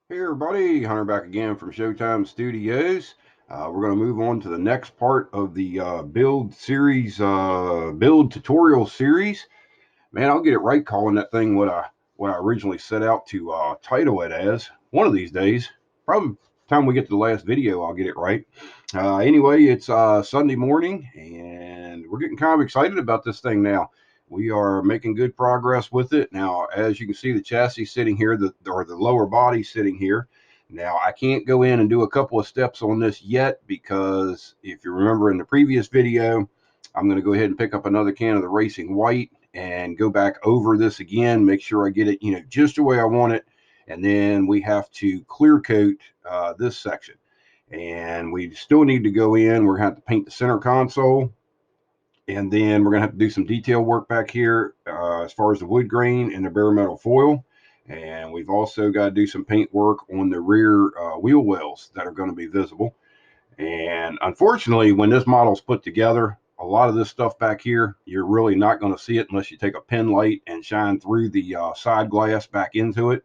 Hey everybody, Hunter back again from Showtime Studios. We're going to move on to the next part of the build tutorial series. Man, I'll get it right calling that thing what I originally set out to title it as. One of these days, probably time we get to the last video, I'll get it right. Anyway, it's Sunday morning, and we're getting kind of excited about this thing now. We are making good progress with it. Now, as you can see, the chassis sitting here, or the lower body sitting here. Now, I can't go in and do a couple of steps on this yet because if you remember in the previous video, I'm going to go ahead and pick up another can of the Racing White and go back over this again, make sure I get it, just the way I want it. And then we have to clear coat this section. And we still need to go in. We're going to have to paint the center console. And then we're going to have to do some detail work back here as far as the wood grain and the bare metal foil. And we've also got to do some paint work on the rear wheel wells that are going to be visible. And unfortunately, when this model's put together, a lot of this stuff back here, you're really not going to see it unless you take a pen light and shine through the side glass back into it.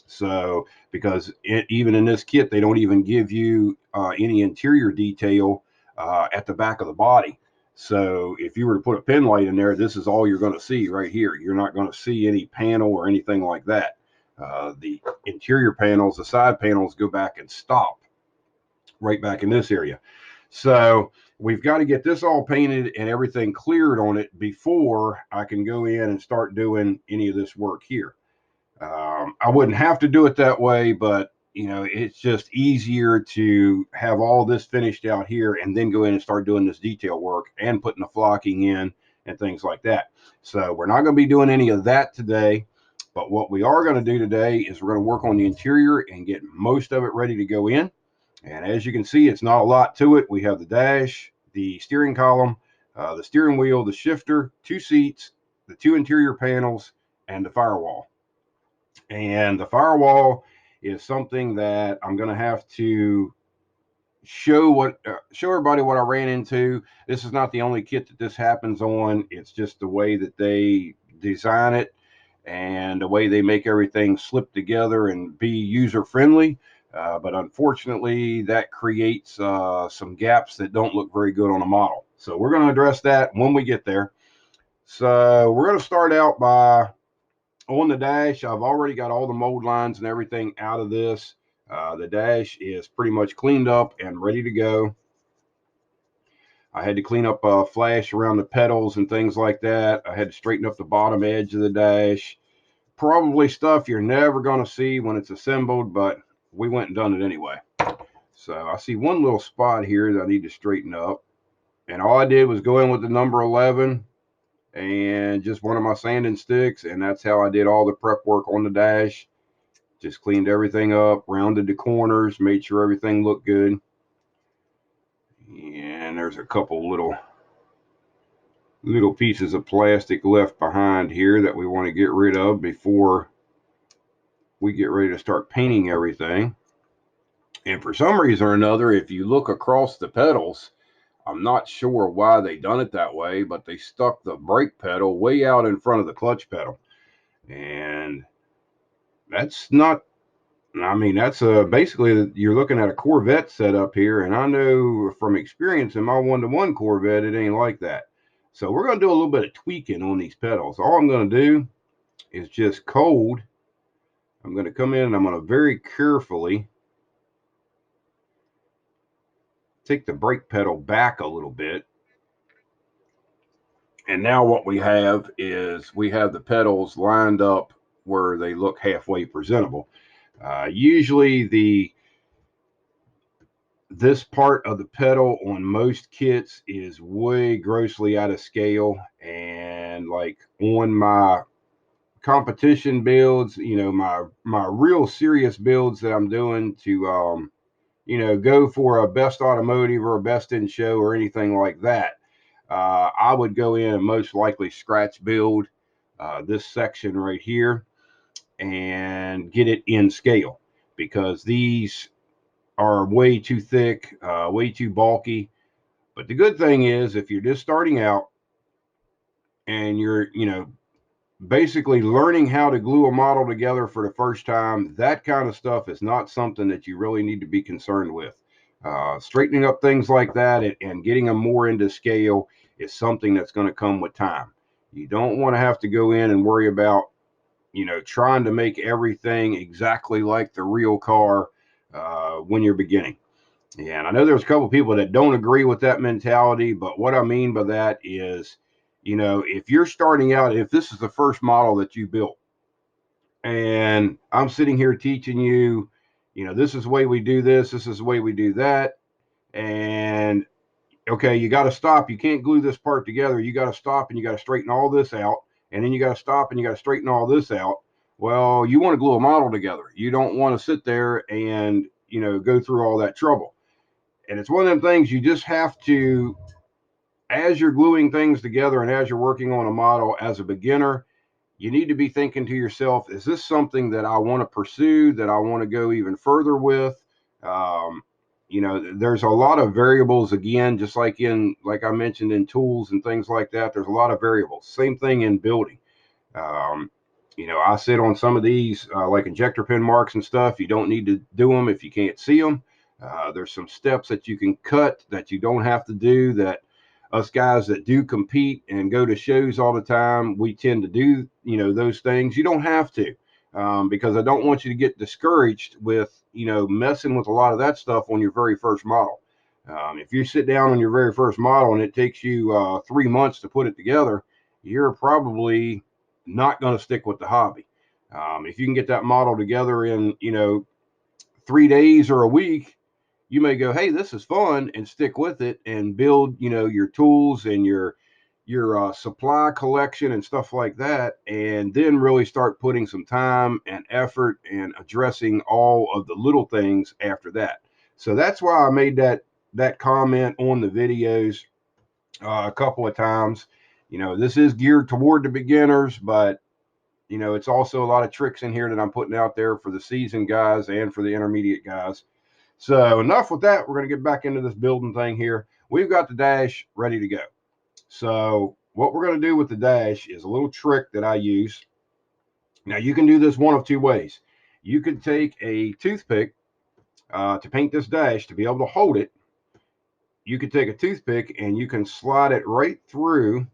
So, because even in this kit, they don't even give you any interior detail at the back of the body. So, if you were to put a pen light in there, this is all you're going to see right here. You're not going to see any panel or anything like that. The interior panels, the side panels go back and stop right back in this area. So we've got to get this all painted and everything cleared on it before I can go in and start doing any of this work here. I wouldn't have to do it that way, but it's just easier to have all this finished out here and then go in and start doing this detail work and putting the flocking in and things like that. So we're not going to be doing any of that today. But what we are going to do today is we're going to work on the interior and get most of it ready to go in. And as you can see, it's not a lot to it. We have the dash, the steering column, the steering wheel, the shifter, two seats, the two interior panels, and the firewall. And the firewall is something that I'm going to have to show everybody what I ran into. This is not the only kit that this happens on. It's just the way that they design it and the way they make everything slip together and be user friendly. But unfortunately, that creates some gaps that don't look very good on a model. So we're going to address that when we get there. So we're going to start out by on the dash. I've already got all the mold lines and everything out of this. The dash is pretty much cleaned up and ready to go. I had to clean up flash around the pedals and things like that. I had to straighten up the bottom edge of the dash. Probably stuff you're never going to see when it's assembled, but we went and done it anyway. So I see one little spot here that I need to straighten up. And all I did was go in with the number 11 and just one of my sanding sticks. And that's how I did all the prep work on the dash. Just cleaned everything up, rounded the corners, made sure everything looked good. And there's a couple little pieces of plastic left behind here that we want to get rid of before we get ready to start painting everything. And for some reason or another, if you look across the pedals, I'm not sure why they done it that way, but they stuck the brake pedal way out in front of the clutch pedal. And that's not, I mean, that's basically you're looking at a Corvette setup here. And I know from experience in my one-to-one Corvette, it ain't like that. So we're going to do a little bit of tweaking on these pedals. All I'm going to do is just cold. I'm going to come in and I'm going to very carefully take the brake pedal back a little bit. And now what we have is we have the pedals lined up where they look halfway presentable. Usually this part of the pedal on most kits is way grossly out of scale. And like on my competition builds, my real serious builds that I'm doing to go for a best automotive or a best in show or anything like that, I would go in and most likely scratch build this section right here and get it in scale because these are way too thick, way too bulky. But the good thing is, if you're just starting out and you're basically learning how to glue a model together for the first time, that kind of stuff is not something that you really need to be concerned with. Straightening up things like that and getting them more into scale is something that's going to come with time. You don't want to have to go in and worry about, trying to make everything exactly like the real car when you're beginning. And I know there's a couple of people that don't agree with that mentality, but what I mean by that is, if you're starting out, if this is the first model that you built, and I'm sitting here teaching you, this is the way we do this is the way we do that, and okay, you got to stop. You can't glue this part together. You got to stop and you got to straighten all this out, and then you got to stop and you got to straighten all this out. Well, you want to glue a model together. You don't want to sit there and go through all that trouble. And it's one of them things you just have to, as you're gluing things together and as you're working on a model as a beginner, you need to be thinking to yourself, is this something that I want to pursue, that I want to go even further with? Um, there's a lot of variables, again, just like I mentioned in tools and things like that. There's a lot of variables. Same thing in building. Um, I sit on some of these like injector pin marks and stuff. You don't need to do them if you can't see them. There's some steps that you can cut that you don't have to do, that us guys that do compete and go to shows all the time, we tend to do, those things. You don't have to, because I don't want you to get discouraged with, messing with a lot of that stuff on your very first model. If you sit down on your very first model and it takes you 3 months to put it together, you're probably not going to stick with the hobby. If you can get that model together in, 3 days or a week, you may go, hey, this is fun, and stick with it and build, your tools and your supply collection and stuff like that, and then really start putting some time and effort and addressing all of the little things after that. So that's why I made that comment on the videos a couple of times. This is geared toward the beginners, but it's also a lot of tricks in here that I'm putting out there for the seasoned guys and for the intermediate guys. So enough with that. We're going to get back into this building thing here. We've got the dash ready to go. So what we're going to do with the dash is a little trick that I use. Now you can do this one of two ways. You could take a toothpick to paint this dash, to be able to hold it. You could take a toothpick and you can slide it right through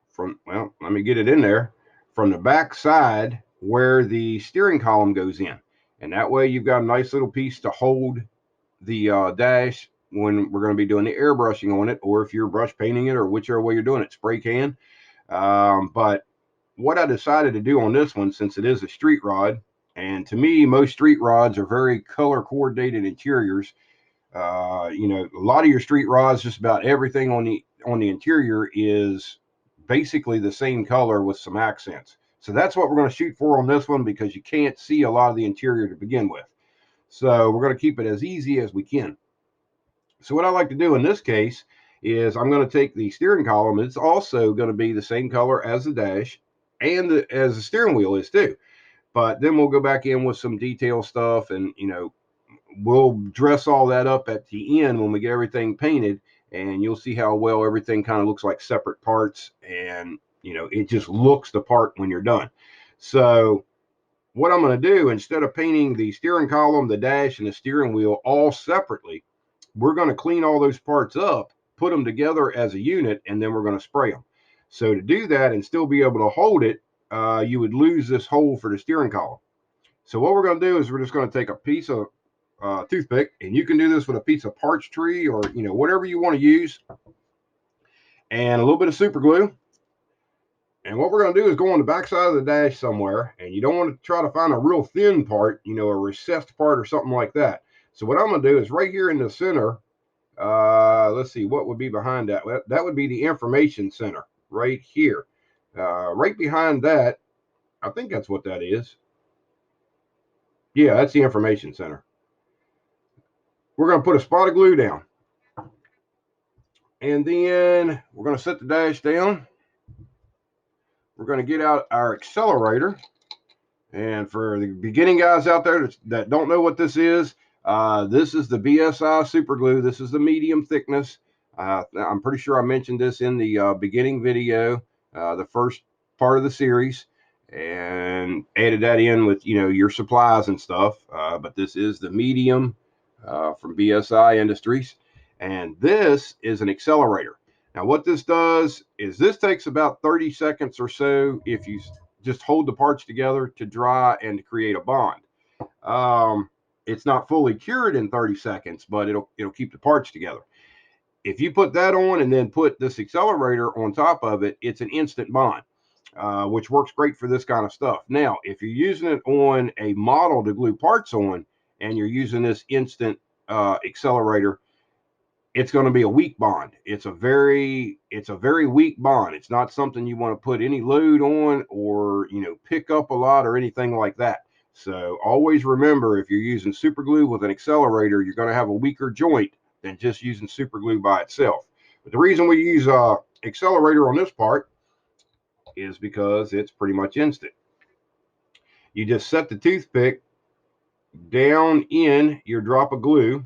from, well, let me get it in there, from the back side where the steering column goes in. And that way you've got a nice little piece to hold the dash when we're going to be doing the airbrushing on it, or if you're brush painting it, or whichever way you're doing it, spray can. But what I decided to do on this one, since it is a street rod, and to me, most street rods are very color coordinated interiors. A lot of your street rods, just about everything on the interior is basically the same color with some accents. So that's what we're going to shoot for on this one, because you can't see a lot of the interior to begin with. So we're going to keep it as easy as we can. So what I like to do in this case is I'm going to take the steering column. It's also going to be the same color as the dash, and as the steering wheel is too. But then we'll go back in with some detail stuff, and we'll dress all that up at the end when we get everything painted, and you'll see how well everything kind of looks like separate parts, and it just looks the part when you're done. So what I'm going to do, instead of painting the steering column, the dash, and the steering wheel all separately, we're going to clean all those parts up, put them together as a unit, and then we're going to spray them. So to do that and still be able to hold it, you would lose this hole for the steering column. So what we're going to do is we're just going to take a piece of toothpick, and you can do this with a piece of parch tree, or whatever you want to use, and a little bit of super glue. And what we're going to do is go on the back side of the dash somewhere, and you don't want to try to find a real thin part, a recessed part or something like that. So what I'm going to do is right here in the center, let's see, what would be behind that? Well, that would be the information center right here. Right behind that, I think that's what that is. Yeah, that's the information center. We're going to put a spot of glue down. And then we're going to set the dash down. We're going to get out our accelerator. And for the beginning guys out there that don't know what this is the BSI super glue. This is the medium thickness. I'm pretty sure I mentioned this in the beginning video, the first part of the series and added that in with, your supplies and stuff. But this is the medium from BSI Industries. And this is an accelerator. Now, what this does is this takes about 30 seconds or so if you just hold the parts together to dry and to create a bond. It's not fully cured in 30 seconds, but it'll keep the parts together. If you put that on and then put this accelerator on top of it, it's an instant bond, which works great for this kind of stuff. Now, if you're using it on a model to glue parts on and you're using this instant accelerator, it's going to be a weak bond. It's a very weak bond. It's not something you want to put any load on or, pick up a lot or anything like that. So always remember, if you're using super glue with an accelerator, you're going to have a weaker joint than just using super glue by itself. But the reason we use accelerator on this part is because it's pretty much instant. You just set the toothpick down in your drop of glue,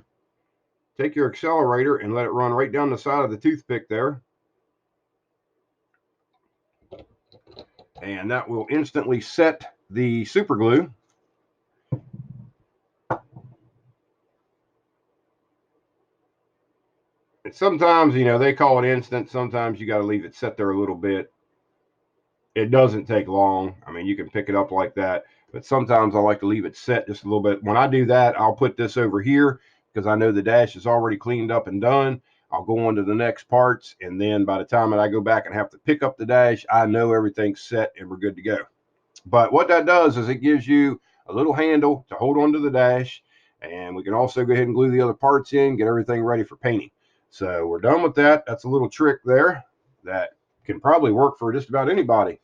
take your accelerator and let it run right down the side of the toothpick there. And that will instantly set the super glue. And sometimes, they call it instant. Sometimes you got to leave it set there a little bit. It doesn't take long. I mean, you can pick it up like that. But sometimes I like to leave it set just a little bit. When I do that, I'll put this over here because I know the dash is already cleaned up and done. I'll go on to the next parts. And then by the time that I go back and have to pick up the dash, I know everything's set and we're good to go. But what that does is it gives you a little handle to hold onto the dash, and we can also go ahead and glue the other parts in, get everything ready for painting. So we're done with that. That's a little trick there that can probably work for just about anybody.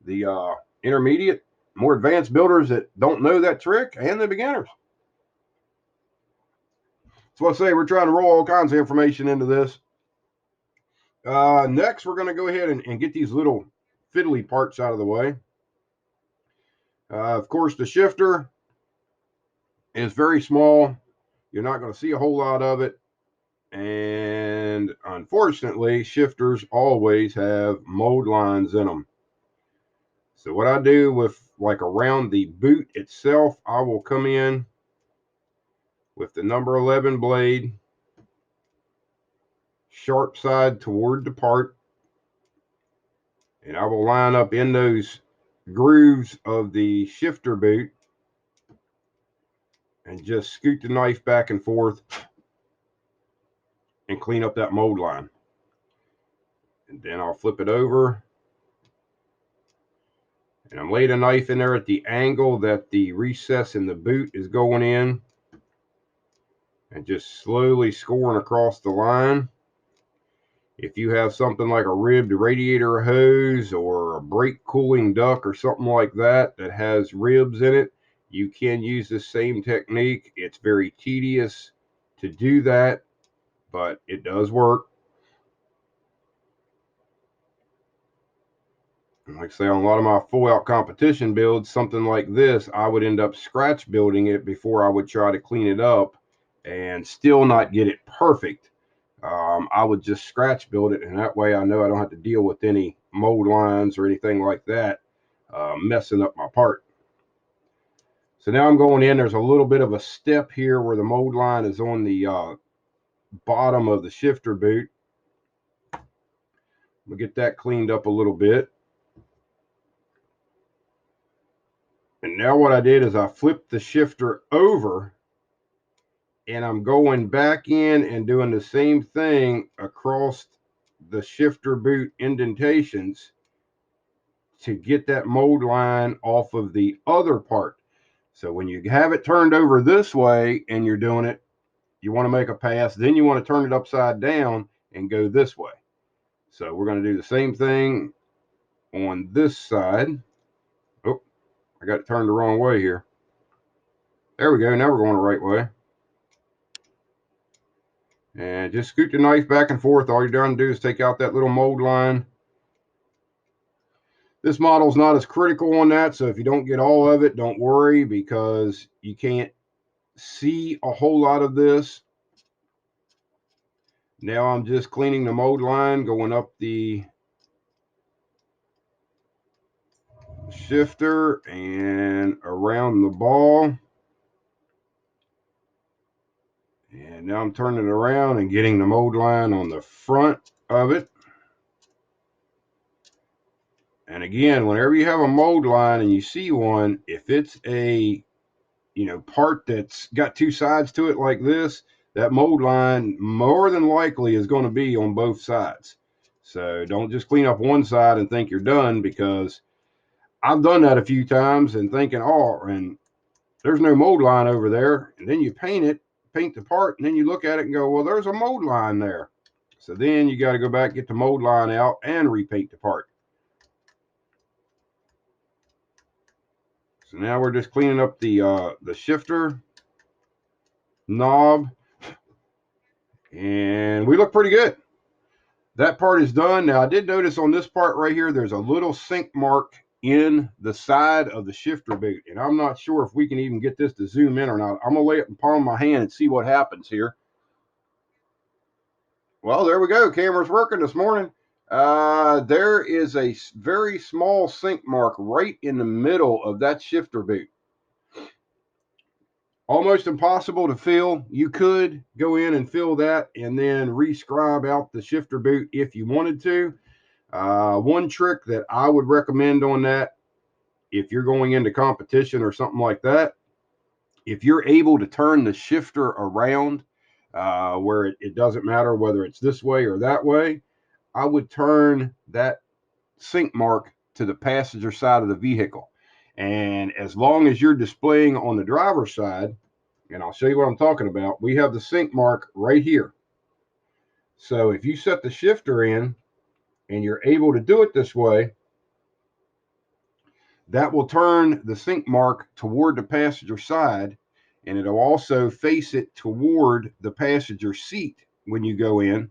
The intermediate, more advanced builders that don't know that trick, and the beginners. So let's say we're trying to roll all kinds of information into this. Next, we're going to go ahead and get these little fiddly parts out of the way. Of course, the shifter is very small. You're not going to see a whole lot of it. And unfortunately, shifters always have mold lines in them. So what I do with like around the boot itself, I will come in with the number 11 blade, sharp side toward the part, and I will line up in those grooves of the shifter boot and just scoot the knife back and forth and clean up that mold line. And then I'll flip it over. And I'm laying a knife in there at the angle that the recess in the boot is going in. And just slowly scoring across the line. If you have something like a ribbed radiator hose or a brake cooling duct or something like that that has ribs in it, you can use the same technique. It's very tedious to do that, but it does work. And like I say, on a lot of my full out competition builds, something like this, I would end up scratch building it before I would try to clean it up and still not get it perfect. I would just scratch build it, and that way I know I don't have to deal with any mold lines or anything like that messing up my part. So now I'm going in. There's a little bit of a step here where the mold line is on the bottom of the shifter boot. We'll get that cleaned up a little bit. And now what I did is I flipped the shifter over, and I'm going back in and doing the same thing across the shifter boot indentations to get that mold line off of the other part. So when you have it turned over this way and you're doing it, you want to make a pass, then you want to turn it upside down and go this way. So we're going to do the same thing on this side. Oh, I got it turned the wrong way here. There we go. Now we're going the right way. And just scoot the knife back and forth. All you're done to do is take out that little mold line. This model's not as critical on that, so if you don't get all of it, don't worry, because you can't see a whole lot of this. Now I'm just cleaning the mold line, going up the shifter and around the ball. And now I'm turning it around and getting the mold line on the front of it. And again, whenever you have a mold line and you see one, if it's a part that's got two sides to it like this, that mold line more than likely is going to be on both sides. So don't just clean up one side and think you're done, because I've done that a few times and thinking, oh, and there's no mold line over there. And then you paint the part, and then you look at it and go, well, there's a mold line there. So then you got to go back, get the mold line out, and repaint the part. So now we're just cleaning up the shifter knob, and we look pretty good. That part is done. Now I did notice on this part right here, there's a little sink mark in the side of the shifter boot, and I'm not sure if we can even get this to zoom in or not. I'm gonna lay it in the palm of my hand and see what happens here. Well, there we go. Camera's working this morning. There is a very small sink mark right in the middle of that shifter boot. Almost impossible to fill. You could go in and fill that and then rescribe out the shifter boot if you wanted to. One trick that I would recommend on that, if you're going into competition or something like that, if you're able to turn the shifter around where it doesn't matter whether it's this way or that way, I would turn that sink mark to the passenger side of the vehicle. And as long as you're displaying on the driver's side, and I'll show you what I'm talking about, we have the sink mark right here. So if you set the shifter in and you're able to do it this way, that will turn the sink mark toward the passenger side, and it'll also face it toward the passenger seat when you go in.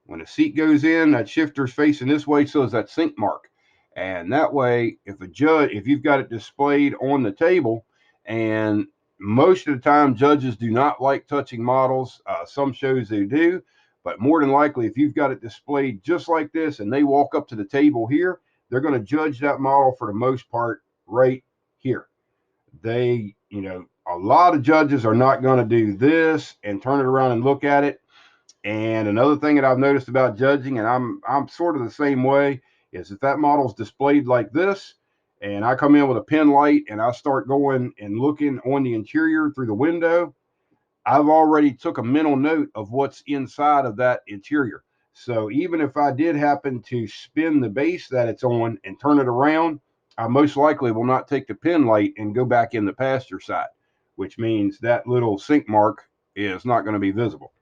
When the seat goes in, that shifter's facing this way, so is that sink mark. And that way, if you've got it displayed on the table, and most of the time judges do not like touching models. Some shows they do, but more than likely, if you've got it displayed just like this and they walk up to the table here, they're going to judge that model for the most part right here. A lot of judges are not going to do this and turn it around and look at it. And another thing that I've noticed about judging, and I'm sort of the same way, is if that model's displayed like this, and I come in with a pen light and I start going and looking on the interior through the window, I've already took a mental note of what's inside of that interior. So even if I did happen to spin the base that it's on and turn it around, I most likely will not take the pen light and go back in the passenger side, which means that little sink mark is not going to be visible.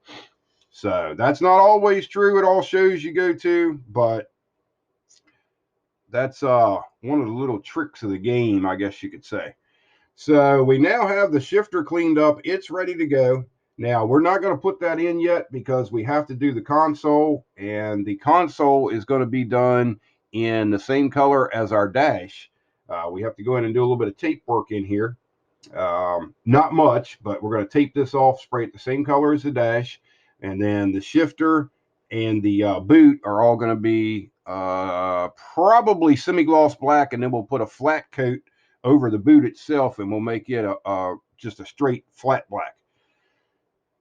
So that's not always true at all shows you go to, but that's one of the little tricks of the game, I guess you could say. So we now have the shifter cleaned up. It's ready to go. Now, we're not going to put that in yet because we have to do the console, and the console is going to be done in the same color as our dash. We have to go in and do a little bit of tape work in here. Not much, but we're going to tape this off, spray it the same color as the dash, and then the shifter and the boot are all going to be probably semi-gloss black, and then we'll put a flat coat over the boot itself, and we'll make it just a straight flat black.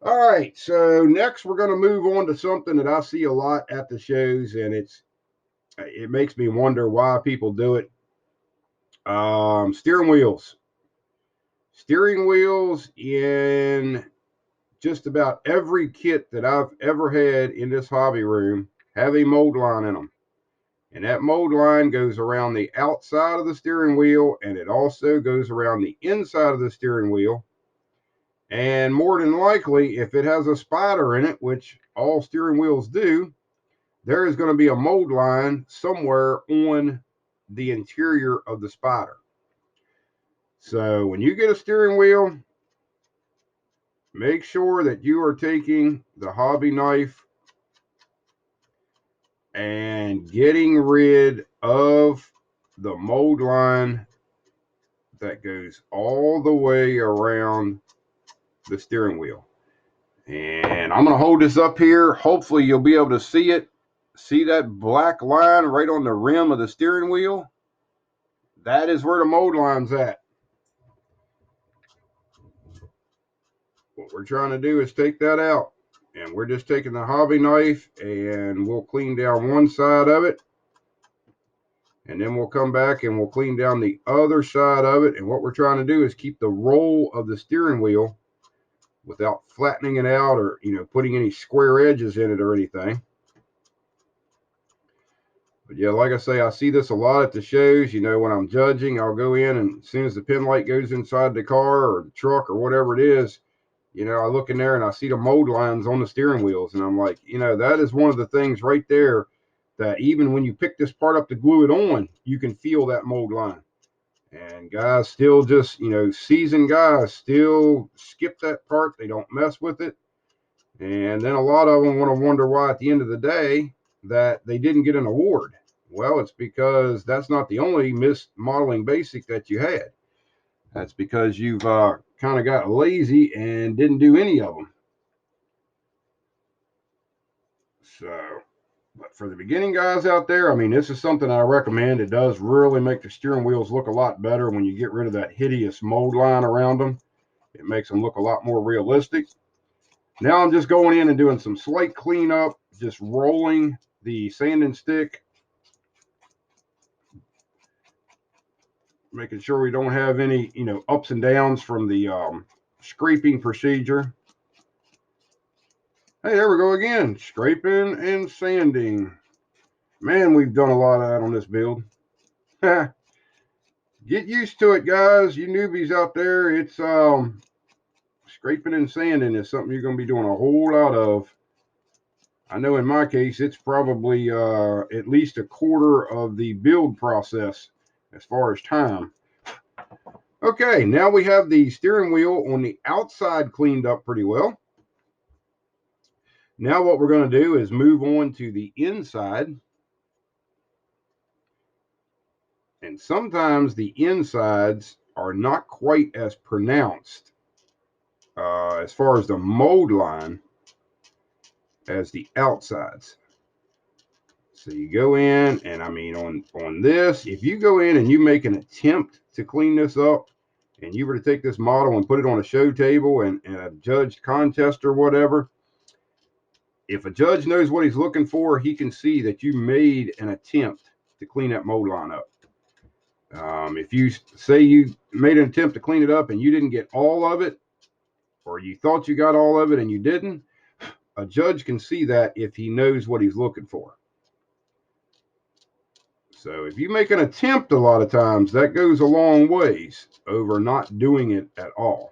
All right, so next we're going to move on to something that I see a lot at the shows, and it makes me wonder why people do it. Steering wheels. Steering wheels in just about every kit that I've ever had in this hobby room have a mold line in them. And that mold line goes around the outside of the steering wheel, and it also goes around the inside of the steering wheel. And more than likely, if it has a spider in it, which all steering wheels do, there is going to be a mold line somewhere on the interior of the spider. So when you get a steering wheel, make sure that you are taking the hobby knife and getting rid of the mold line that goes all the way around the steering wheel. And I'm going to hold this up here. Hopefully you'll be able to see it. See that black line right on the rim of the steering wheel? that is where the mold line's at. What we're trying to do is take that out. And we're just taking the hobby knife and we'll clean down one side of it. And then we'll come back and we'll clean down the other side of it. And what we're trying to do is keep the roll of the steering wheel without flattening it out or, putting any square edges in it or anything. But yeah, like I say, I see this a lot at the shows. When I'm judging, I'll go in and as soon as the pin light goes inside the car or the truck or whatever it is, I look in there and I see the mold lines on the steering wheels. And I'm like, that is one of the things right there that even when you pick this part up to glue it on, you can feel that mold line. And guys still just, seasoned guys still skip that part. They don't mess with it. And then a lot of them want to wonder why at the end of the day that they didn't get an award. Well, it's because that's not the only missed modeling basic that you had. That's because you've kind of got lazy and didn't do any of them. So, but for the beginning guys out there, I mean, this is something I recommend. It does really make the steering wheels look a lot better when you get rid of that hideous mold line around them. It makes them look a lot more realistic. Now I'm just going in and doing some slight cleanup, just rolling the sanding stick, making sure we don't have any, ups and downs from the scraping procedure. Hey, there we go again. Scraping and sanding. Man, we've done a lot of that on this build. Get used to it, guys. You newbies out there, it's scraping and sanding is something you're going to be doing a whole lot of. I know in my case, it's probably at least a quarter of the build process as far as time. Okay, now we have the steering wheel on the outside cleaned up pretty well. Now what we're going to do is move on to the inside. And sometimes the insides are not quite as pronounced as far as the mold line as the outsides. So you go in and I mean on this, if you go in and you make an attempt to clean this up and you were to take this model and put it on a show table and a judged contest or whatever, if a judge knows what he's looking for, he can see that you made an attempt to clean that mold line up. If you say you made an attempt to clean it up and you didn't get all of it, or you thought you got all of it and you didn't, a judge can see that if he knows what he's looking for. So if you make an attempt a lot of times, that goes a long ways over not doing it at all.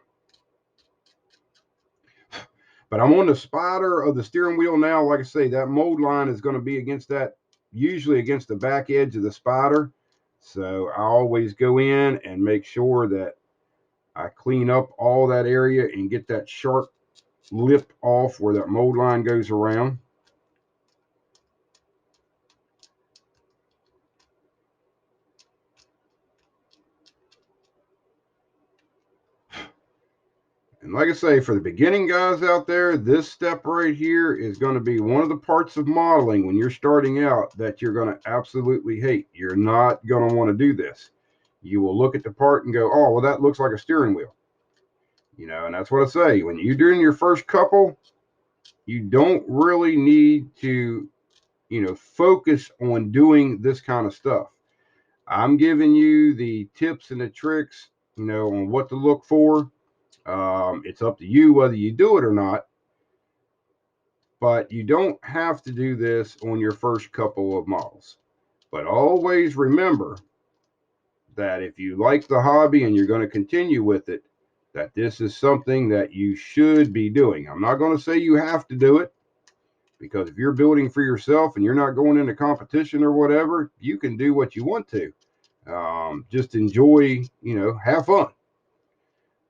But I'm on the spider of the steering wheel now. Like I say, that mold line is going to be against that, usually against the back edge of the spider. So I always go in and make sure that I clean up all that area and get that sharp lip off where that mold line goes around. And like I say, for the beginning guys out there, this step right here is going to be one of the parts of modeling when you're starting out that you're going to absolutely hate. You're not going to want to do this. You will look at the part and go, oh, well, that looks like a steering wheel. And that's what I say. When you're doing your first couple, you don't really need to, focus on doing this kind of stuff. I'm giving you the tips and the tricks, on what to look for. It's up to you whether you do it or not, but you don't have to do this on your first couple of models. But always remember that if you like the hobby and you're going to continue with it, that this is something that you should be doing. I'm not going to say you have to do it, because if you're building for yourself and you're not going into competition or whatever, you can do what you want to. Just enjoy, have fun.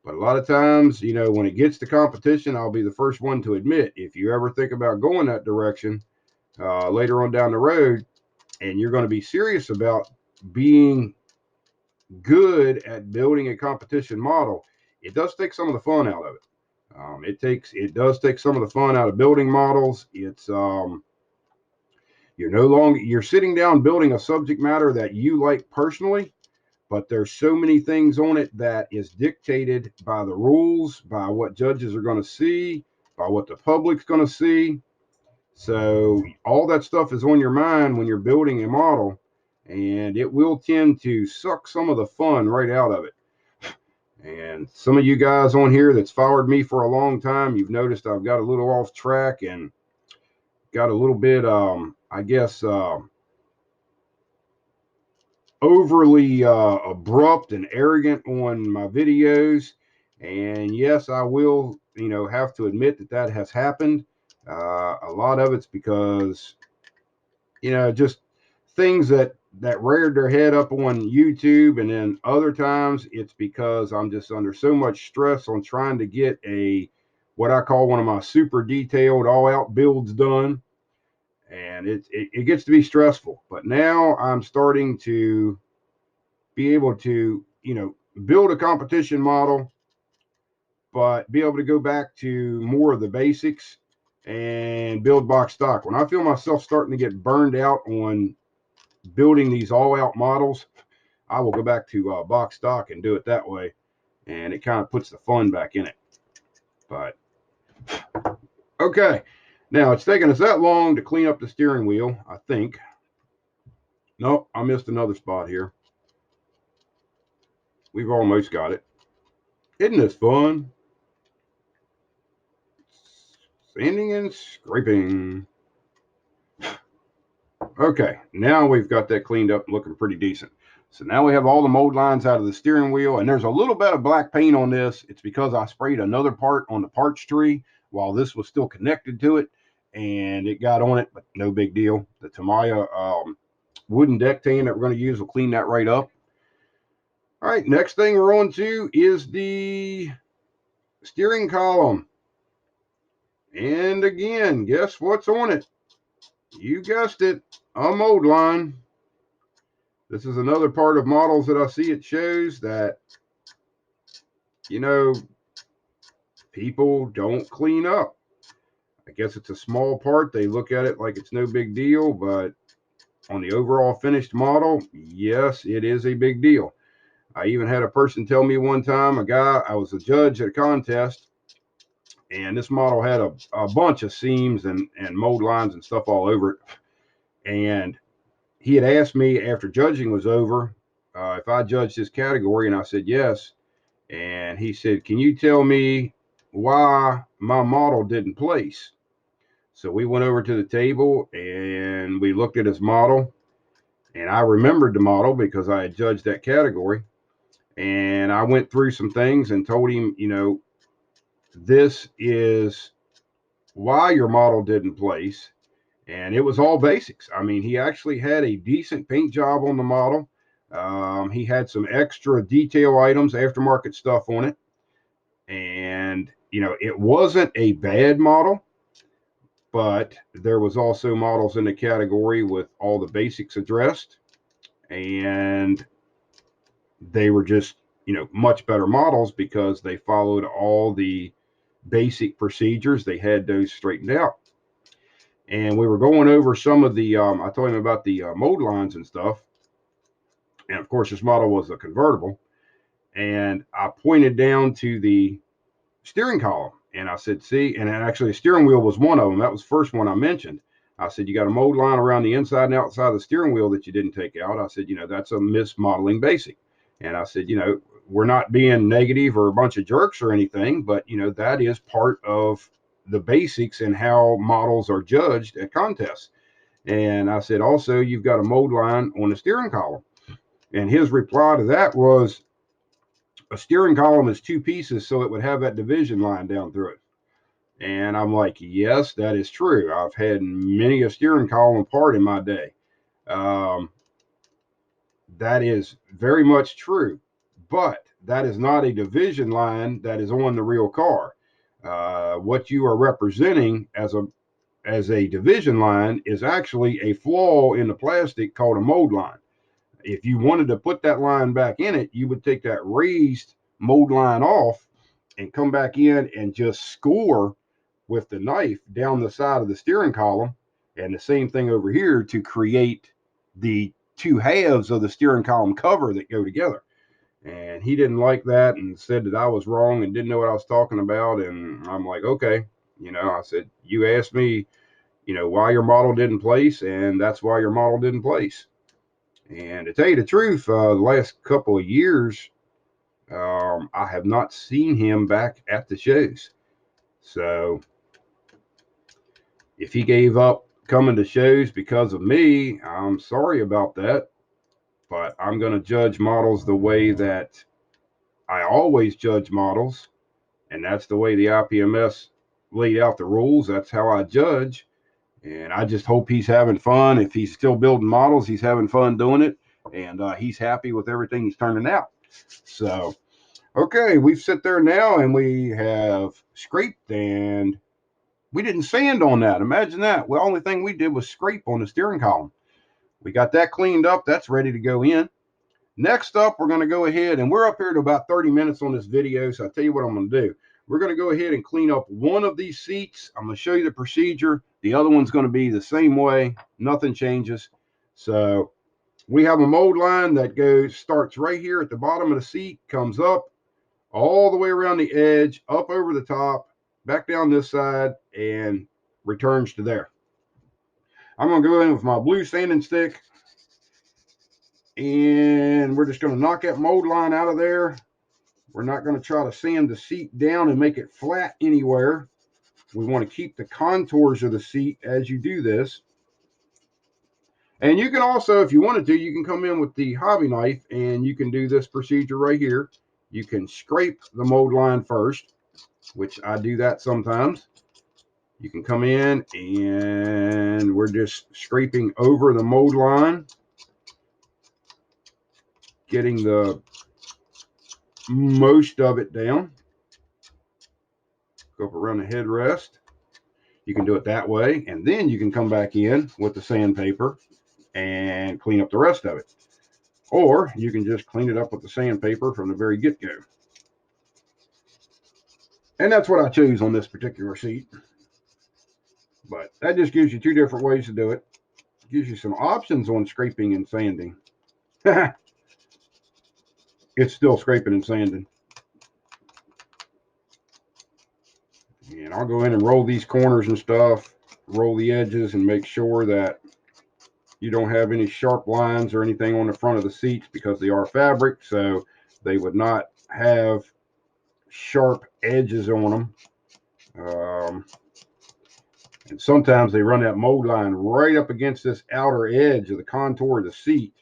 But a lot of times, when it gets to competition, I'll be the first one to admit, if you ever think about going that direction later on down the road, and you're going to be serious about being good at building a competition model, it does take some of the fun out of it. It does take some of the fun out of building models. It's you're sitting down building a subject matter that you like personally, but there's so many things on it that is dictated by the rules, by what judges are going to see, by what the public's going to see. So all that stuff is on your mind when you're building a model, and it will tend to suck some of the fun right out of it. And some of you guys on here that's followed me for a long time, you've noticed I've got a little off track and got a little bit, I guess, overly abrupt and arrogant on my videos. And yes, I will, have to admit that that has happened. A lot of it's because, just things that reared their head up on YouTube, and then other times it's because I'm just under so much stress on trying to get what I call one of my super detailed all out builds done, and it gets to be stressful. But now I'm starting to be able to build a competition model, but be able to go back to more of the basics and build box stock. When I feel myself starting to get burned out on building these all out models, I will go back to box stock and do it that way, and it kind of puts the fun back in it. But okay, now it's taken us that long to clean up the steering wheel, I think. Nope, I missed another spot here. We've almost got it. Isn't this fun? Sanding and scraping. Okay, now we've got that cleaned up and looking pretty decent. So now we have all the mold lines out of the steering wheel, and there's a little bit of black paint on this. It's because I sprayed another part on the parts tree while this was still connected to it, and it got on it, but no big deal. The Tamiya wooden deck tan that we're going to use will clean that right up. All right, next thing we're on to is the steering column. And again, guess what's on it? You guessed it, a mold line. This is another part of models that I see it shows that, people don't clean up. I guess it's a small part. They look at it like it's no big deal, but on the overall finished model, yes, it is a big deal. I even had a person tell me one time, I was a judge at a contest, and this model had a bunch of seams and mold lines and stuff all over it. And he had asked me after judging was over if I judged this category, and I said yes. And he said, "Can you tell me why my model didn't place?" So we went over to the table and we looked at his model, and I remembered the model because I had judged that category. And I went through some things and told him, this is why your model didn't place. And it was all basics. I mean, he actually had a decent paint job on the model. He had some extra detail items, aftermarket stuff on it. And, it wasn't a bad model, but there was also models in the category with all the basics addressed. And they were just, much better models because they followed all the basic procedures. They had those straightened out. And we were going over some of the, I told him about the mold lines and stuff. And of course, this model was a convertible. And I pointed down to the steering column and I said, see, and actually the steering wheel was one of them. That was the first one I mentioned. I said, you got a mold line around the inside and outside of the steering wheel that you didn't take out. I said, that's a mismodeling basic. And I said, we're not being negative or a bunch of jerks or anything, but, that is part of the basics and how models are judged at contests. And I said, also, you've got a mold line on the steering column. And his reply to that was, a steering column is two pieces, so it would have that division line down through it. And I'm like, yes, that is true. I've had many a steering column apart in my day. That is very much true. But that is not a division line that is on the real car. What you are representing as a division line is actually a flaw in the plastic called a mold line. If you wanted to put that line back in it, you would take that raised mold line off and come back in and just score with the knife down the side of the steering column, and the same thing over here to create the two halves of the steering column cover that go together. And he didn't like that and said that I was wrong and didn't know what I was talking about. And I'm like, okay, I said, you asked me, why your model didn't place, and that's why your model didn't place. And to tell you the truth, the last couple of years, I have not seen him back at the shows. So if he gave up coming to shows because of me, I'm sorry about that. But I'm going to judge models the way that I always judge models. And that's the way the IPMS laid out the rules. That's how I judge. And I just hope he's having fun. If he's still building models, he's having fun doing it. And he's happy with everything he's turning out. So, okay, we've sit there now and we have scraped and we didn't sand on that. Imagine that. Well, the only thing we did was scrape on the steering column. We got that cleaned up. That's ready to go in. Next up, we're going to go ahead, and we're up here to about 30 minutes on this video, so I'll tell you what I'm going to do. We're going to go ahead and clean up one of these seats. I'm going to show you the procedure. The other one's going to be the same way. Nothing changes. So we have a mold line that starts right here at the bottom of the seat, comes up all the way around the edge, up over the top, back down this side, and returns to there. I'm going to go in with my blue sanding stick, and we're just going to knock that mold line out of there. We're not going to try to sand the seat down and make it flat anywhere. We want to keep the contours of the seat as you do this. And you can also, if you wanted to, you can come in with the hobby knife and you can do this procedure right here. You can scrape the mold line first, which I do that sometimes. You can come in and we're just scraping over the mold line, getting the most of it down. Go up around the headrest. You can do it that way, and then you can come back in with the sandpaper and clean up the rest of it. Or you can just clean it up with the sandpaper from the very get-go. And that's what I choose on this particular seat. But that just gives you two different ways to do it. It gives you some options on scraping and sanding. It's still scraping and sanding. And I'll go in and roll these corners and stuff, roll the edges, and make sure that you don't have any sharp lines or anything on the front of the seats because they are fabric, so they would not have sharp edges on them. And sometimes they run that mold line right up against this outer edge of the contour of the seat.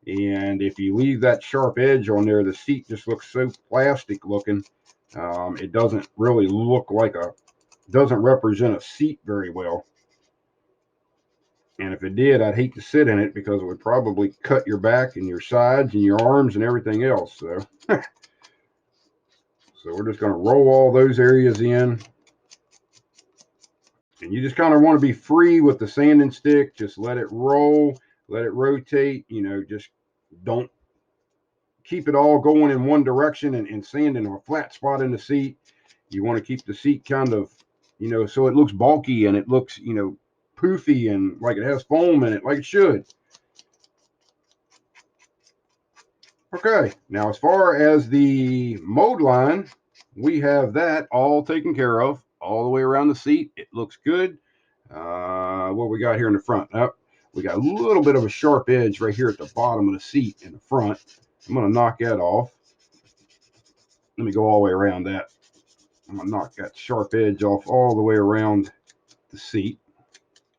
And if you leave that sharp edge on there, the seat just looks so plastic looking. It doesn't really look like doesn't represent a seat very well. And if it did, I'd hate to sit in it because it would probably cut your back and your sides and your arms and everything else. So, so we're just going to roll all those areas in. And you just kind of want to be free with the sanding stick. Just let it roll, let it rotate. Just don't keep it all going in one direction and sanding a flat spot in the seat. You want to keep the seat kind of, so it looks bulky and it looks, poofy and like it has foam in it, like it should. Okay, now as far as the mold line, we have that all taken care of all the way around the seat. It looks good. What we got here in the front? We got a little bit of a sharp edge right here at the bottom of the seat in the front. I'm going to knock that off. Let me go all the way around that. I'm going to knock that sharp edge off all the way around the seat.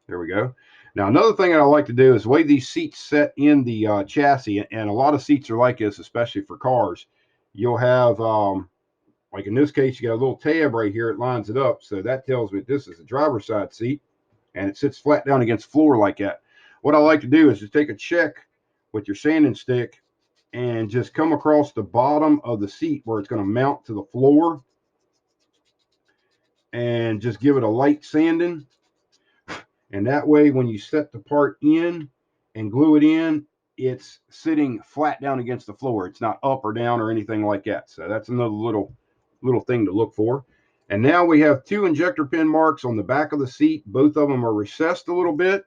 There we go. Now, another thing that I like to do is the way these seats set in the chassis, and a lot of seats are like this, especially for cars. You'll have, like in this case, you got a little tab right here. It lines it up. So that tells me this is a driver's side seat, and it sits flat down against the floor like that. What I like to do is just take a check with your sanding stick and just come across the bottom of the seat where it's going to mount to the floor and just give it a light sanding. And that way, when you set the part in and glue it in, it's sitting flat down against the floor. It's not up or down or anything like that. So that's another little thing to look for. And now we have two injector pin marks on the back of the seat. Both of them are recessed a little bit.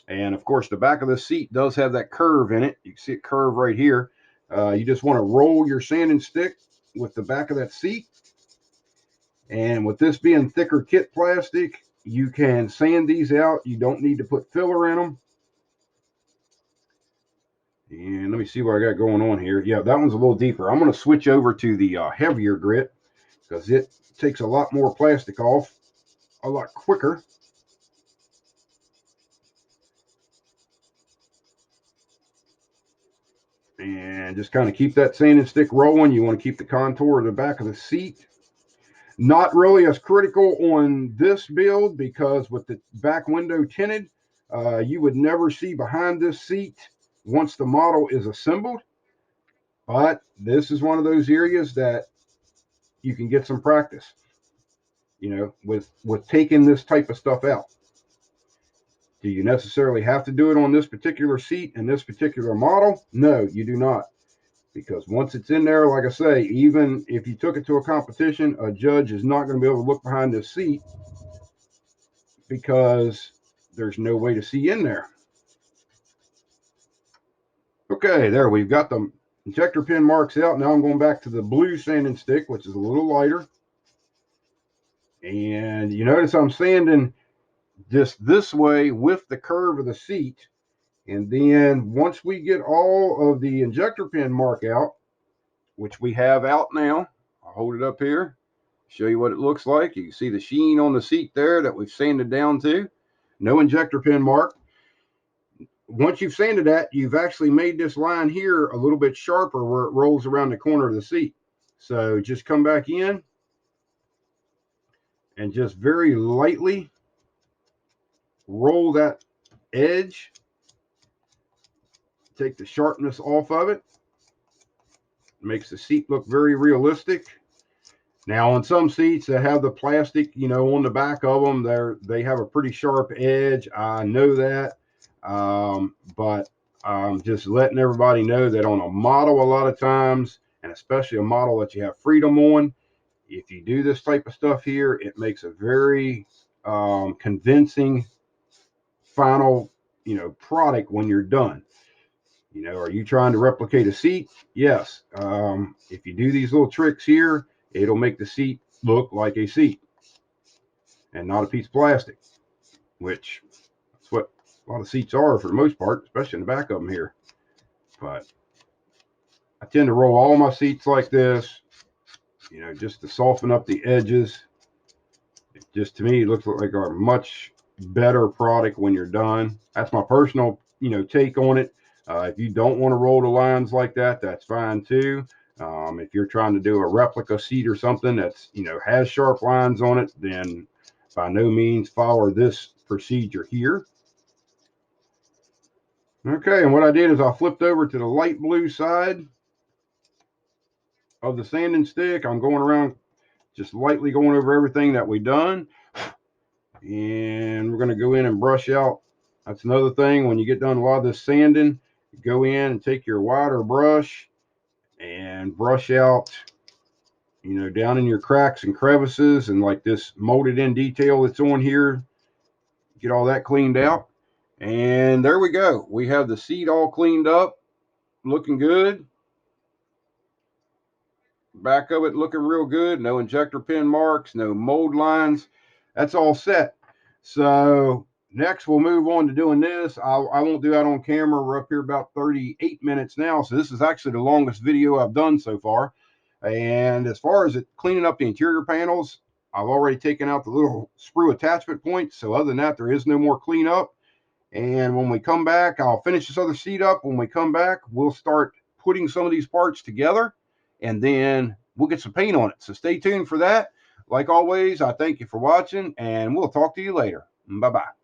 And of course, the back of the seat does have that curve in it. You can see it curve right here. You just want to roll your sanding stick with the back of that seat. And with this being thicker kit plastic, you can sand these out. You don't need to put filler in them. And let me see what I got going on here. Yeah, that one's a little deeper. I'm going to switch over to the heavier grit because it takes a lot more plastic off a lot quicker. And just kind of keep that sanding stick rolling. You want to keep the contour of the back of the seat. Not really as critical on this build because with the back window tinted, you would never see behind this seat once the model is assembled. But this is one of those areas that you can get some practice, with taking this type of stuff out. Do you necessarily have to do it on this particular seat and this particular model? No, you do not. Because once it's in there, like I say, even if you took it to a competition, a judge is not going to be able to look behind this seat because there's no way to see in there. Okay, there, we've got the injector pin marks out. Now I'm going back to the blue sanding stick, which is a little lighter. And you notice I'm sanding just this way with the curve of the seat. And then once we get all of the injector pin mark out, which we have out now, I'll hold it up here, show you what it looks like. You can see the sheen on the seat there that we've sanded down to. No injector pin mark. Once you've sanded that, you've actually made this line here a little bit sharper where it rolls around the corner of the seat. So just come back in and just very lightly roll that edge. Take the sharpness off of it. Makes the seat look very realistic. Now, on some seats that have the plastic, on the back of them, they have a pretty sharp edge. I know that, but I'm just letting everybody know that on a model, a lot of times, and especially a model that you have freedom on, if you do this type of stuff here, it makes a very convincing final, product when you're done. Are you trying to replicate a seat? Yes. If you do these little tricks here, it'll make the seat look like a seat and not a piece of plastic, which that's what a lot of seats are for the most part, especially in the back of them here. But I tend to roll all my seats like this, just to soften up the edges. It just, to me, looks like a much better product when you're done. That's my personal, take on it. If you don't want to roll the lines like that, that's fine too. If you're trying to do a replica seat or something that's, has sharp lines on it, then by no means follow this procedure here. Okay, and what I did is I flipped over to the light blue side of the sanding stick. I'm going around just lightly going over everything that we've done. And we're going to go in and brush out. That's another thing. When you get done a lot of this sanding, go in and take your wider brush and brush out, down in your cracks and crevices and like this molded in detail that's on here. Get all that cleaned out. And there we go. We have the seat all cleaned up, looking good. Back of it looking real good. No injector pin marks, no mold lines. That's all set. So next we'll move on to doing this. I won't do that on camera. We're up here about 38 minutes now. So this is actually the longest video I've done so far. And as far as cleaning up the interior panels, I've already taken out the little sprue attachment points. So other than that, there is no more cleanup. And when we come back, I'll finish this other seat up. When we come back, we'll start putting some of these parts together, and then we'll get some paint on it. So stay tuned for that. Like always, I thank you for watching, and we'll talk to you later. Bye-bye.